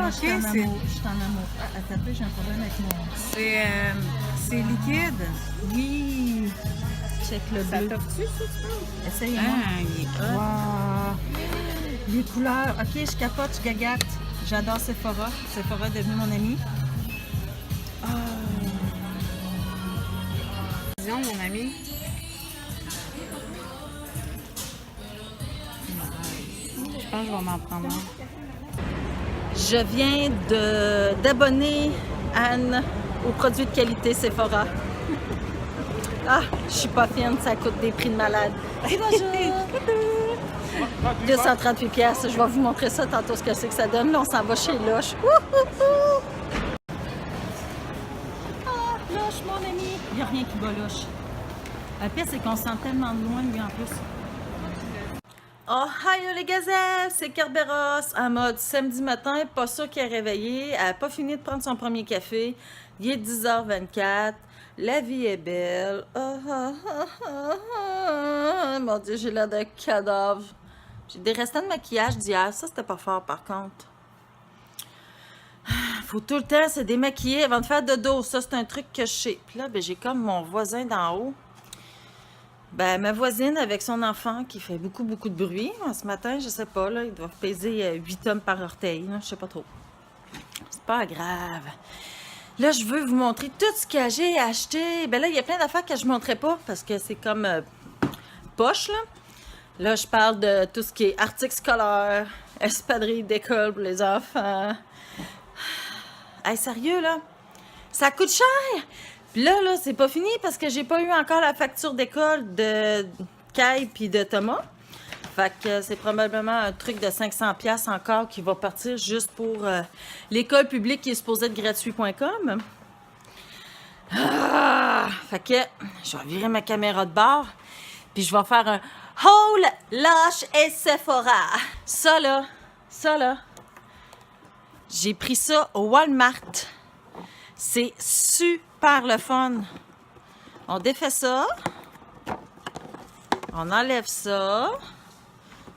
Ah, je suis en ok, amour. Je suis en amour. Ah, attends, j'ai un problème avec mon... c'est liquide. Oui! Check le Ça bleu. t'offre-tu, ça, tu penses? Essaye-moi. Ah, il est hot. Wow! Les couleurs. OK, je capote, je gagatte. J'adore Sephora. Sephora est devenu mon ami. Disons, mon ami. Je pense que je vais m'en prendre un. Je viens d'abonner Anne aux produits de qualité Sephora. Ah, je suis pas fine, ça coûte des prix de malade. Et bonjour! 238 pièces. Je vais vous montrer ça tantôt, ce que c'est que ça donne. Là, on s'en va chez Lush. Ah, Lush, mon ami! Il n'y a rien qui bat Lush. Le pire, c'est qu'on se sent tellement de loin, lui, en plus. Oh, hi les gazelles! C'est Kerberos en mode samedi matin, pas sûr qu'elle est réveillée. Elle n'a pas fini de prendre son premier café. Il est 10h24. La vie est belle. Mon Dieu, j'ai l'air d'un cadavre. J'ai des restants de maquillage d'hier. Ça, c'était pas fort, par contre. Faut tout le temps se démaquiller avant de faire dodo. Ça, c'est un truc que je sais. Puis là, ben, j'ai comme mon voisin d'en haut. Ben, ma voisine avec son enfant qui fait beaucoup de bruit. Ce matin, je sais pas, là, ils doivent peser 8 hommes par orteil. Là, je sais pas trop. C'est pas grave. Là, je veux vous montrer tout ce que j'ai acheté. Ben là, il y a plein d'affaires que je ne montrerai pas parce que c'est comme poche, là. Là, je parle de tout ce qui est articles scolaires, espadrilles d'école pour les enfants. Hey, sérieux, là? Ça coûte cher! Puis là, c'est pas fini parce que j'ai pas eu encore la facture d'école de Kai puis de Thomas. Fait que c'est probablement un truc de 500$ encore qui va partir juste pour l'école publique qui est supposée être gratuit.com. Ah! Fait que je vais virer ma caméra de bord puis je vais faire un haul Lush et Sephora. Ça là, j'ai pris ça au Walmart. C'est super le fun. On défait ça. On enlève ça.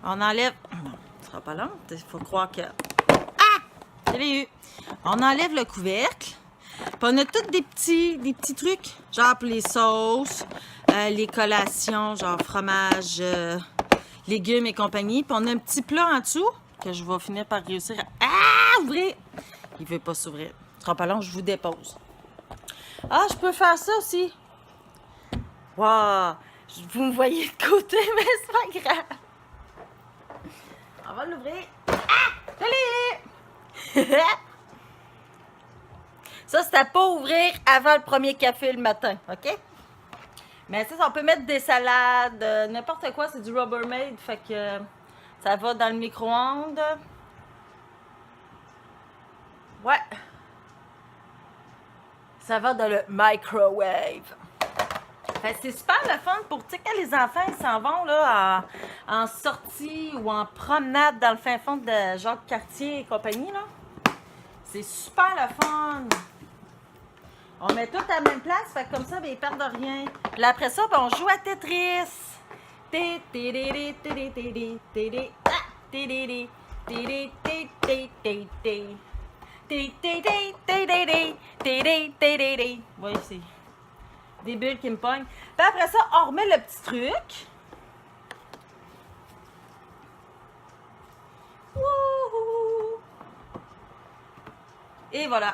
On enlève... Non, ce sera pas long. Il faut croire que... Ah! Je l'ai eu. On enlève le couvercle. Puis on a tous des petits trucs. Genre pour les sauces, les collations, genre fromage, légumes et compagnie. Puis on a un petit plat en dessous que je vais finir par réussir à ouvrir. Il veut pas s'ouvrir. Ce sera pas long, je vous dépose. Ah, je peux faire ça aussi. Wow! Vous me voyez de côté, mais c'est pas grave. On va l'ouvrir. Ah! Je l'ai! Ça, c'était pas ouvrir avant le premier café le matin, OK? Mais ça, on peut mettre des salades, n'importe quoi, c'est du Rubbermaid, fait que ça va dans le micro-ondes. Ouais. Ça va dans le microwave. C'est super le fun pour, tu sais, quand les enfants ils s'en vont là, en sortie ou en promenade dans le fin fond de Jacques-Cartier et compagnie, là. C'est super le fun. On met tout à la même place, fait que comme ça, ben, ils perdent rien. Puis après ça, ben, on joue à Tetris. Oui, c'est des bulles qui me pognent. Puis après ça, on remet le petit truc. Wouhou! Et voilà.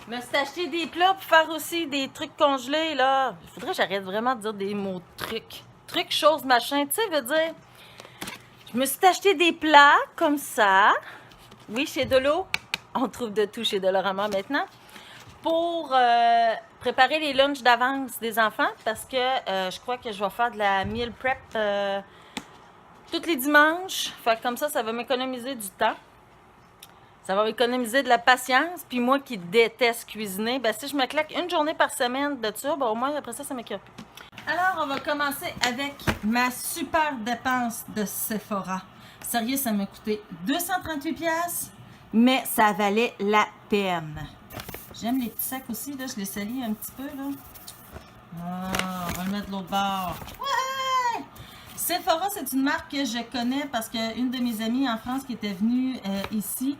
Je me suis acheté des plats pour faire aussi des trucs congelés, là. Il faudrait que j'arrête vraiment de dire des mots trucs. Trucs, choses, machin. Tu sais, veut dire... Je me suis acheté des plats comme ça. Oui, chez Dolo. On trouve de tout chez Dolorama maintenant. Pour préparer les lunchs d'avance des enfants. Parce que je crois que je vais faire de la meal prep tous les dimanches. Fait que comme ça va m'économiser du temps. Ça va m'économiser de la patience. Puis moi qui déteste cuisiner, ben si je me claque une journée par semaine de ça, ben au moins après ça m'écoeure plus. Alors, on va commencer avec ma super dépense de Sephora. Sérieux, ça m'a coûté 238$, mais ça valait la peine. J'aime les petits sacs aussi, là, je les salis un petit peu, là. Ah, on va le mettre de l'autre bord. Ouais! Sephora, c'est une marque que je connais parce qu'une de mes amies en France qui était venue ici,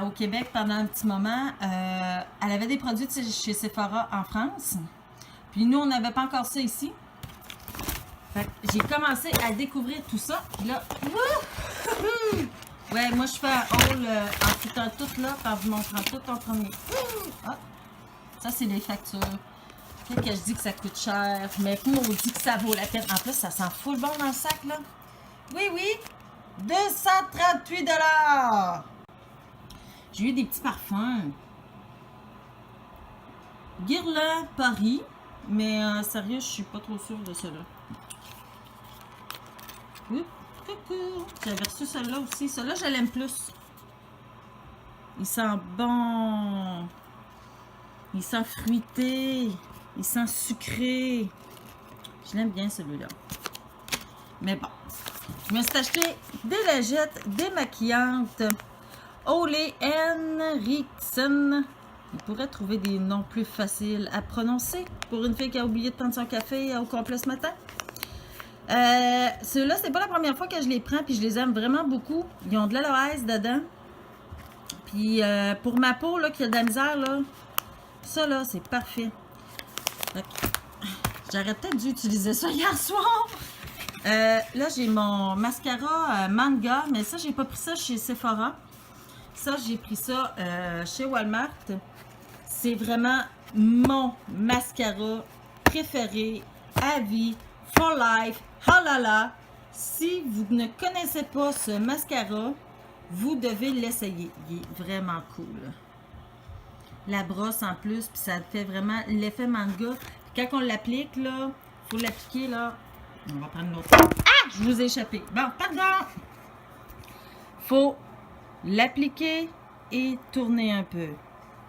au Québec, pendant un petit moment, elle avait des produits chez Sephora en France. Puis nous, on n'avait pas encore ça ici. J'ai commencé à découvrir tout ça. Puis là, ouais, moi je fais un haul en foutant tout là, en vous montrant tout en premier. Ah, ça, c'est les factures. Peut-être que je dis que ça coûte cher, mais on dit que ça vaut la peine. En plus, ça sent full bon dans le sac, là. Oui, oui, 238 $. J'ai eu des petits parfums. Guerlain Paris, mais sérieux, je suis pas trop sûre de cela. Oui, coucou. J'avais reçu celle-là aussi. Celle-là, je l'aime plus. Il sent bon. Il sent fruité. Il sent sucré. Je l'aime bien celui-là. Mais bon. Je me suis acheté des lingettes démaquillantes. Ole Henriksen. Il pourrait trouver des noms plus faciles à prononcer pour une fille qui a oublié de prendre son café au complet ce matin. Ceux-là, c'est pas la première fois que je les prends, puis je les aime vraiment beaucoup. Ils ont de l'aloès dedans. Puis pour ma peau, là, qui a de la misère, là, ça, là, c'est parfait. J'aurais peut-être dû utiliser ça hier soir. Là, j'ai mon mascara Manga, mais ça, j'ai pas pris ça chez Sephora. Ça, j'ai pris ça chez Walmart. C'est vraiment mon mascara préféré à vie, for life. Oh là là! Si vous ne connaissez pas ce mascara, vous devez l'essayer. Il est vraiment cool. La brosse en plus, puis ça fait vraiment l'effet manga. Puis quand on l'applique, là, il faut l'appliquer, là. On va prendre l'autre. Ah! Je vous ai échappé. Bon, pardon! Faut l'appliquer et tourner un peu.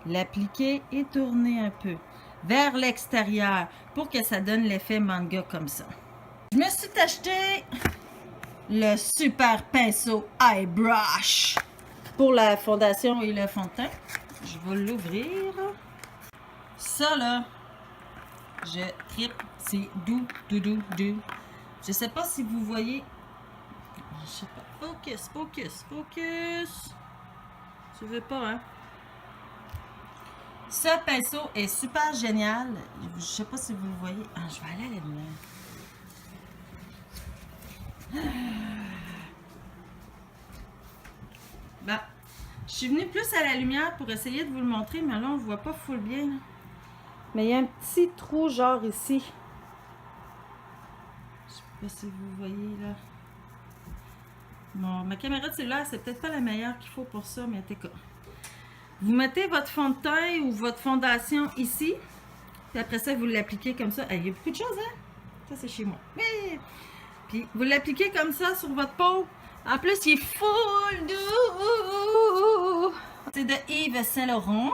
L'appliquer et tourner un peu vers l'extérieur pour que ça donne l'effet manga comme ça. Je me suis acheté le super pinceau Eyebrush pour la fondation et le fond de teint. Je vais l'ouvrir. Ça là, je tripe. C'est doux. Je sais pas si vous voyez. Je sais pas. Focus. Tu veux pas, hein? Ce pinceau est super génial. Je sais pas si vous le voyez. Ah, je vais aller à la lumière. Bah, je suis venue plus à la lumière pour essayer de vous le montrer, mais là, on ne voit pas full bien. Là. Mais il y a un petit trou, genre ici. Je sais pas si vous voyez, là. Bon, ma caméra de cellulaire, c'est peut-être pas la meilleure qu'il faut pour ça, mais en tout cas. Vous mettez votre fond de teint ou votre fondation ici. Puis après ça, vous l'appliquez comme ça. Il y a beaucoup de choses, hein? Ça, c'est chez moi. Oui! Puis vous l'appliquez comme ça sur votre peau. En plus, il est full doux. C'est de Yves Saint Laurent.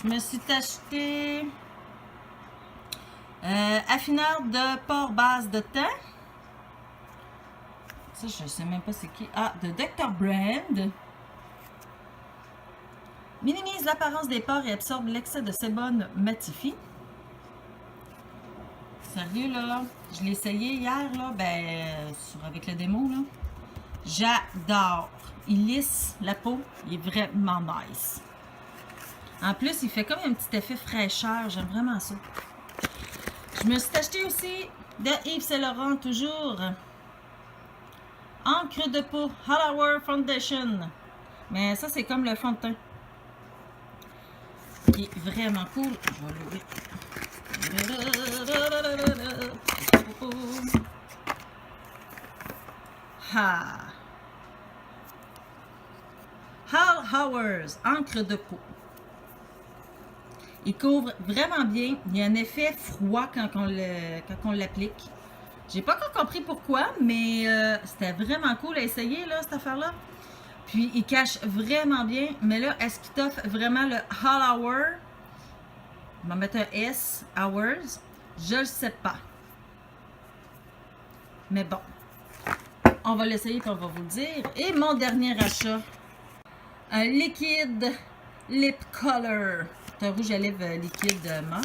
Je me suis acheté affineur de pores base de teint. Ça, je sais même pas c'est qui. Ah, de Dr. Brand. Minimise l'apparence des pores et absorbe l'excès de sébum matifie. Sérieux, là, je l'ai essayé hier, là, avec le démo, là. J'adore. Il lisse la peau, il est vraiment nice. En plus, il fait comme un petit effet fraîcheur, j'aime vraiment ça. Je me suis acheté aussi de Yves Saint Laurent, toujours. Encre de peau, Hour Foundation. Mais ça, c'est comme le fond de teint. Qui est vraiment cool. Je vais l'ouvrir. Hours, encre de peau. Il couvre vraiment bien. Il y a un effet froid quand on l'applique. J'ai pas encore compris pourquoi, mais c'était vraiment cool à essayer, là, cette affaire-là. Puis, il cache vraiment bien. Mais là, est-ce qu'il t'offre vraiment le All Hour? On va mettre un S, Hours. Je le sais pas. Mais bon. On va l'essayer et on va vous le dire. Et mon dernier achat. Un liquide lip color. C'est un rouge à lèvres liquide mat.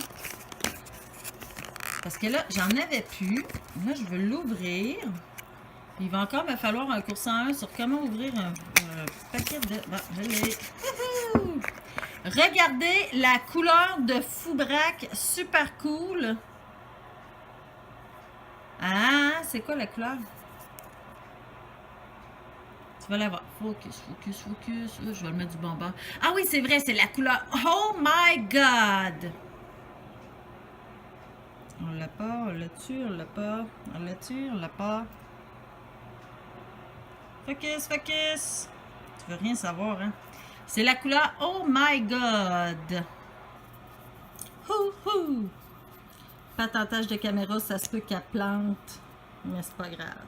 Parce que là, j'en avais plus. Là, je veux l'ouvrir. Il va encore me falloir un cours 101 sur comment ouvrir un paquet de... Bon, je l'ai. Wouhou! Regardez la couleur de Foubraque. Super cool. Ah, c'est quoi la couleur? Tu vas la voir. Focus, focus, focus. Je vais le mettre du bonbon. Ah oui, c'est vrai, c'est la couleur. Oh my God! On l'a pas, on l'a tu, on l'a pas. On l'a tu, on l'a pas. Focus, focus. Tu veux rien savoir, hein? C'est la couleur Oh my God. Hou! Patentage de caméra, ça se peut qu'elle plante. Mais c'est pas grave.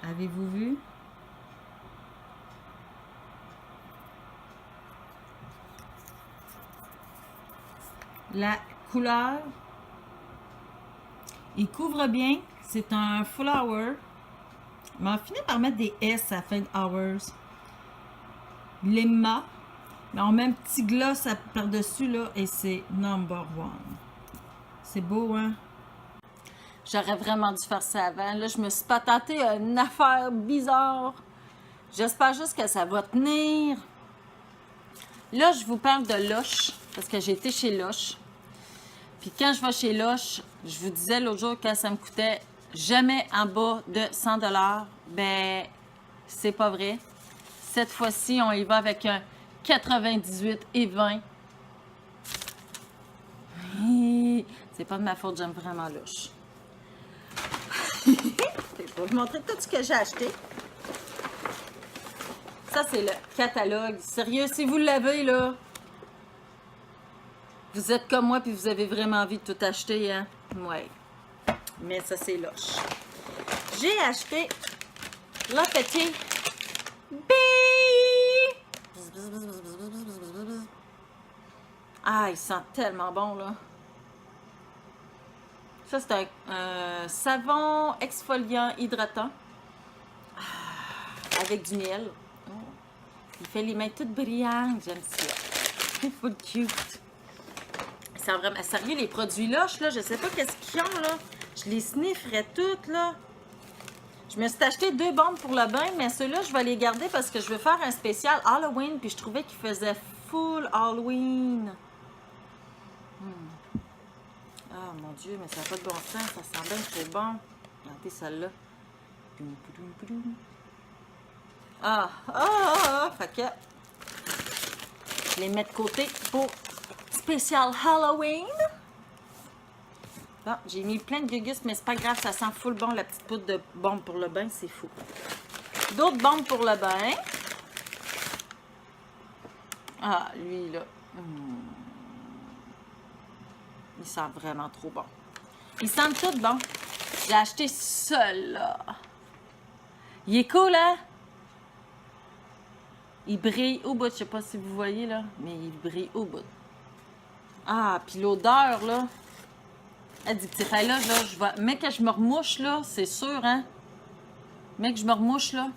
Avez-vous vu? La couleur. Il couvre bien. C'est un full hour. Mais on finit par mettre des S à la fin de hours. Les mâts. Mais on met un petit gloss par-dessus, là, et c'est number one. C'est beau, hein? J'aurais vraiment dû faire ça avant. Là, je me suis pas tentée à une affaire bizarre. J'espère juste que ça va tenir. Là, je vous parle de Lush, parce que j'ai été chez Lush. Puis quand je vais chez Lush, je vous disais l'autre jour que ça me coûtait jamais en bas de 100 $. Ben, c'est pas vrai. Cette fois-ci, on y va avec un 98,20 $. C'est pas de ma faute, j'aime vraiment Lush. Je vais vous montrer tout ce que j'ai acheté. Ça, c'est le catalogue. Sérieux, si vous l'avez, là, vous êtes comme moi puis vous avez vraiment envie de tout acheter, hein? Ouais. Mais ça, c'est Lush. J'ai acheté le petit Ah, il sent tellement bon, là. Ça, c'est un savon exfoliant hydratant avec du miel. Oh. Il fait les mains toutes brillantes. J'aime ça. C'est full cute. Ça vraiment... Sérieux, les produits Lush, là, je sais pas qu'est-ce qu'ils ont, là. Je les snifferais toutes, là. Je me suis acheté 2 bombes pour le bain, mais ceux-là, je vais les garder parce que je veux faire un spécial Halloween, puis je trouvais qu'ils faisaient full Halloween. Ah, mon Dieu, mais ça n'a pas de bon sens. Ça sent bien trop bon. Regardez celle-là. Fait que je les mets de côté pour spécial Halloween. Bon, j'ai mis plein de gugus, mais c'est pas grave, ça sent full bon, la petite poudre de bombe pour le bain, c'est fou. D'autres bombes pour le bain. Ah, lui, là. Il sent vraiment trop bon. Ils sentent tout bon. J'ai acheté celui-là. Il est cool, hein? Il brille au bout. Je sais pas si vous voyez, là, mais il brille au bout. Ah, puis l'odeur, là. Elle dit, petit là, je vais... Mais que je me remouche, là, c'est sûr, hein? Mais que je me remouche, là,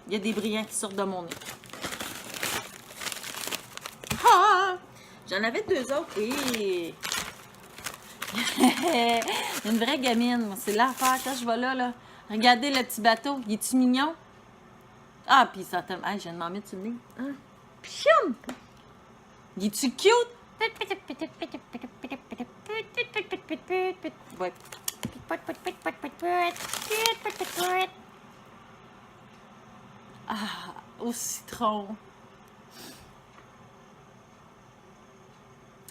il y a des brillants qui sortent de mon nez. Ah! J'en avais 2 autres. Et... une vraie gamine. C'est l'affaire quand je vais là. Regardez le petit bateau. Il est-tu mignon? Ah, puis ça t'a... Ah, je viens de m'en mettre sur le nez. Ah. Pichoum! Il est-tu cute? Ouais. Ah, au citron.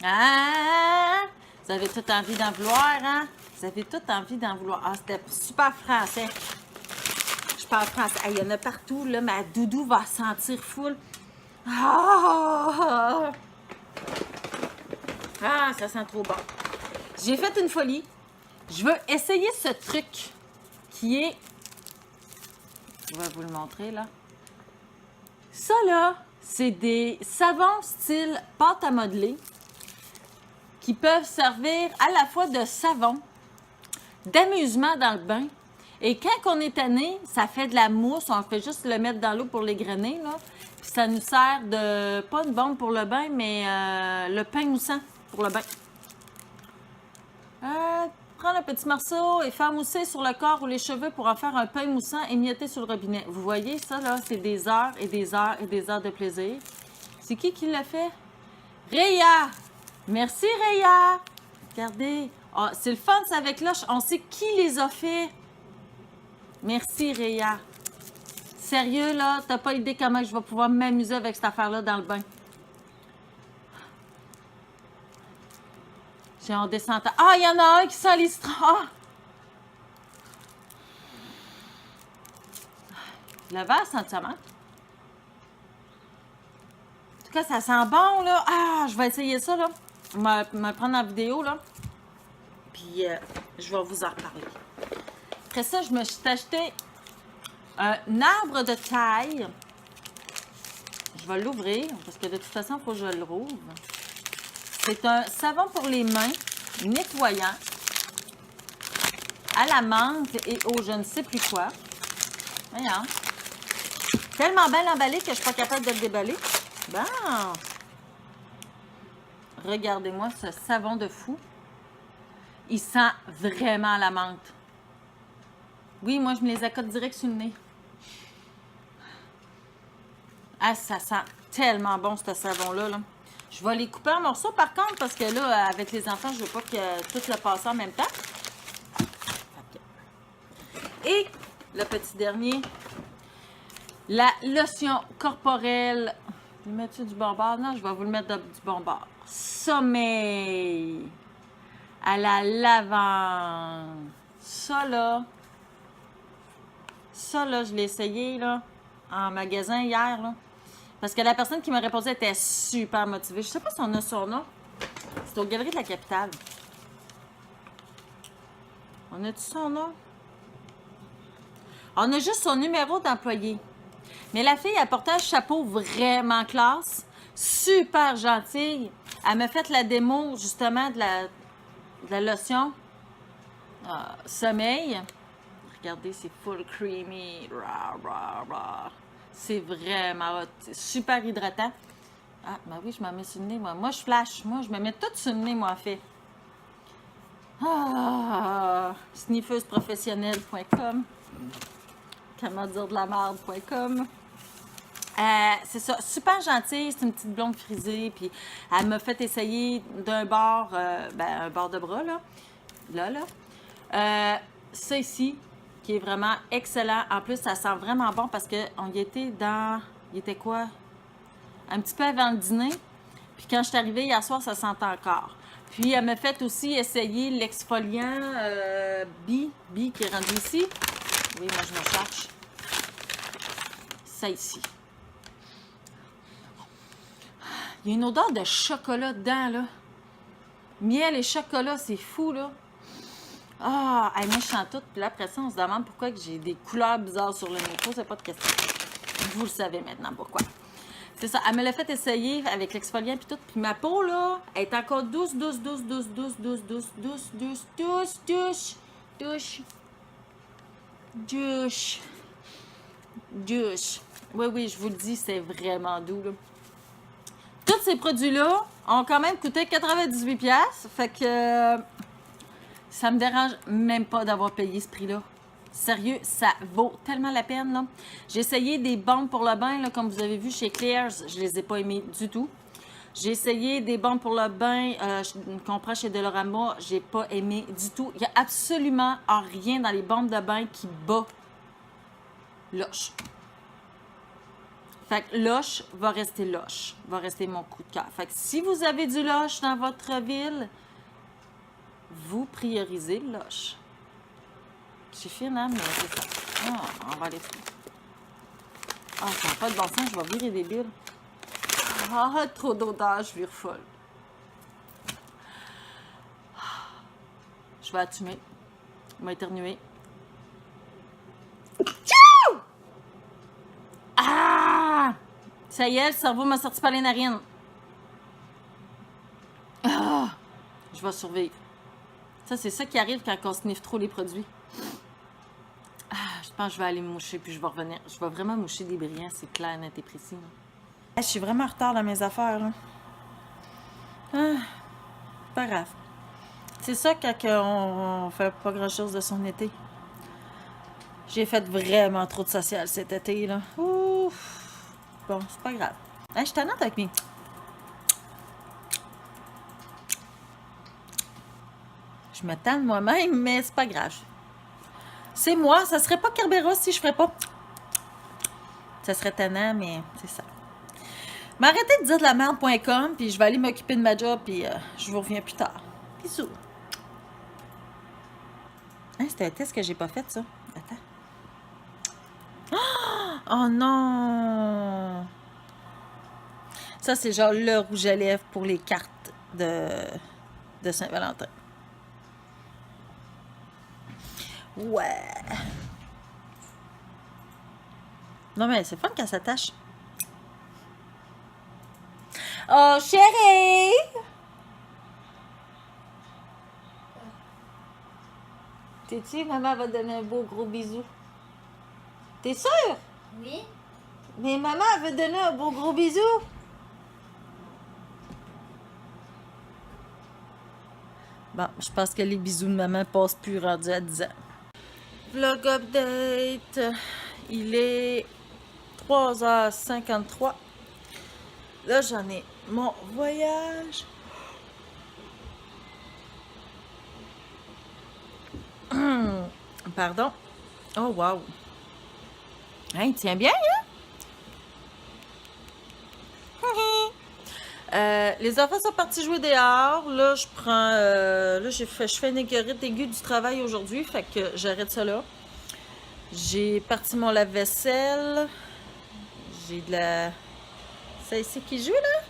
Ah! Vous avez tout envie d'en vouloir, hein? Vous avez tout envie d'en vouloir. Ah, c'était super français. Je parle français. Ah, il y en a partout, là. Ma doudou va sentir full. Ah! Ah, ça sent trop bon. J'ai fait une folie. Je veux essayer ce truc qui est... Je vais vous le montrer, là. Ça, là, c'est des savons style pâte à modeler qui peuvent servir à la fois de savon, d'amusement dans le bain. Et quand on est tanné, ça fait de la mousse. On fait juste le mettre dans l'eau pour l'égrener, là. Puis ça nous sert de... Pas une bombe pour le bain, mais le pain moussant pour le bain. le petit morceau et faire mousser sur le corps ou les cheveux pour en faire un pain moussant émietté sur le robinet. Vous voyez ça, là? C'est des heures et des heures et des heures de plaisir. C'est qui l'a fait? Réa! Merci, Réa! Regardez. Oh, c'est le fun, ça, avec Lush. On sait qui les a fait. Merci, Réa. Sérieux, là, t'as pas idée comment je vais pouvoir m'amuser avec cette affaire-là dans le bain. J'ai en descendant. Ah, il y en a un qui sent les citrons. Le verre sent ça manque. En tout cas, ça sent bon, là. Ah, je vais essayer ça, là. Me prendre en vidéo, là. Puis, je vais vous en reparler. Après ça, je me suis acheté un arbre de taille. Je vais l'ouvrir, parce que de toute façon, il faut que je le rouvre. C'est un savon pour les mains, nettoyant, à la menthe et au je ne sais plus quoi. Voyons. Tellement bien emballé que je ne suis pas capable de le déballer. Bon. Regardez-moi ce savon de fou. Il sent vraiment la menthe. Oui, moi, je me les accote direct sur le nez. Ah, ça sent tellement bon, ce savon-là, là. Je vais les couper en morceaux, par contre, parce que là, avec les enfants, je veux pas que tout le passe en même temps. Et le petit dernier, la lotion corporelle. Je vais mettre du bon bord? Non, je vais vous le mettre du bon bord. Sommeil à la lavande. Ça, là, je l'ai essayé, là, en magasin hier, là. Parce que la personne qui m'a répondu était super motivée. Je sais pas si on a son nom. C'est aux Galeries de la Capitale. On a-tu son nom? On a juste son numéro d'employé. Mais la fille, elle portait un chapeau vraiment classe. Super gentille. Elle m'a fait la démo, justement, de la lotion. Sommeil. Regardez, c'est full creamy. Rah, rah, rah. C'est vraiment hot. Super hydratant. Ah, ben oui, je m'en mets sur le nez, moi. Moi, je flash. Moi, je me mets tout sur le nez, moi, en fait. Sniffeuseprofessionnelle.com. Comment dire de la merde.com. C'est ça, super gentille, c'est une petite blonde frisée, puis elle m'a fait essayer d'un bord, un bord de bras, là. Ça ici, qui est vraiment excellent. En plus, ça sent vraiment bon parce qu'on y était dans, il était quoi? Un petit peu avant le dîner. Puis quand je suis arrivée hier soir, ça sentait encore. Puis elle m'a fait aussi essayer l'exfoliant Bi qui est rendu ici. Oui, moi je me cherche. Ça ici. Il y a une odeur de chocolat dedans, là. Miel et chocolat, c'est fou, là. Ah, moi, je sens tout. Puis là, après ça, on se demande pourquoi j'ai des couleurs bizarres sur le nez. C'est pas de question. Vous le savez maintenant pourquoi. C'est ça. Elle me l'a fait essayer avec l'exfoliant puis tout. Puis ma peau, là, elle est encore douce. Oui, je vous le dis, c'est vraiment doux, là. Tous ces produits-là ont quand même coûté 98$. Fait que ça me dérange même pas d'avoir payé ce prix-là. Sérieux, ça vaut tellement la peine, là. J'ai essayé des bombes pour le bain, là, comme vous avez vu chez Claire's. Je les ai pas aimées du tout. J'ai essayé des bombes pour le bain qu'on prend chez Dolorama. J'ai pas aimé du tout. Il y a absolument rien dans les bombes de bain qui bat Lush. Fait que Lush va rester Lush. Va rester mon coup de cœur. Fait que si vous avez du Lush dans votre ville, vous priorisez le Lush. C'est fine, hein, mais c'est ça. Ah, on va aller faire. Ah, ça n'a pas de bon sens, je vais virer des bulles. Ah, trop d'odeur, je vire folle. Je vais attumer. Je vais éternuer. Tchou! Ah! Ça y est, le cerveau m'a sorti par les narines. Ah! Je vais survivre. Ça, c'est ça qui arrive quand on sniffe trop les produits. Ah, je pense que je vais aller me moucher, puis je vais revenir. Je vais vraiment moucher des brillants, c'est clair, net et précis. Je suis vraiment en retard dans mes affaires, là. Ah, pas grave. C'est ça quand on fait pas grand-chose de son été. J'ai fait vraiment trop de social cet été, là. Ouf! Bon, c'est pas grave. Hein, je suis tannante avec mes... Je me tanne moi-même, mais c'est pas grave. C'est moi, ça serait pas Kerberos si je ferais pas... Ça serait tannant, mais c'est ça. M'arrêtez de dire de la merde.com, puis je vais aller m'occuper de ma job, puis je vous reviens plus tard. Bisous. Hein, c'était un test que j'ai pas fait, ça. Attends. Oh non! Ça, c'est genre le rouge à lèvres pour les cartes de Saint-Valentin. Ouais. Non, mais c'est fun quand ça tâche. Oh, chérie! T'es-tu? Maman va te donner un beau gros bisou. T'es sûre? Oui. Mais maman veut te donner un beau gros bisou. Bon, je pense que les bisous de maman passent plus rendus à 10 ans. Vlog update. Il est 3h53. Là, j'en ai mon voyage. Pardon. Oh, wow. Hein, il tient bien, hein? Les enfants sont partis jouer dehors. Là, je prends... là, je fais une écœurite aiguë du travail aujourd'hui. Fait que j'arrête ça là. J'ai parti mon lave-vaisselle. J'ai de la... C'est ici qui joue, là?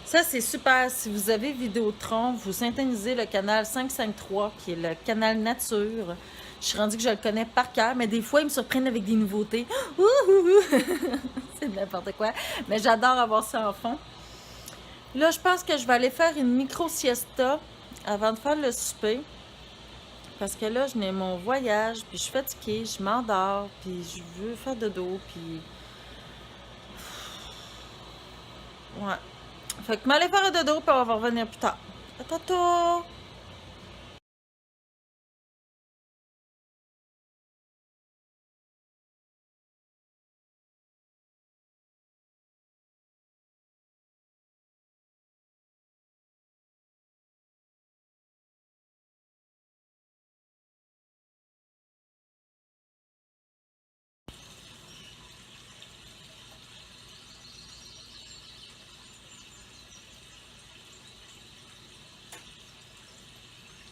Ça, c'est super. Si vous avez Vidéotron, vous syntonisez le canal 553, qui est le canal nature. Je suis rendue que je le connais par cœur, mais des fois, ils me surprennent avec des nouveautés. C'est n'importe quoi. Mais j'adore avoir ça en fond. Là, je pense que je vais aller faire une micro-siesta avant de faire le souper. Parce que là, je n'ai mon voyage, puis je suis fatiguée, je m'endors, puis je veux faire dodo, puis... Ouais. Fait que m'aller faire un dodo, puis on va revenir plus tard. À tantôt!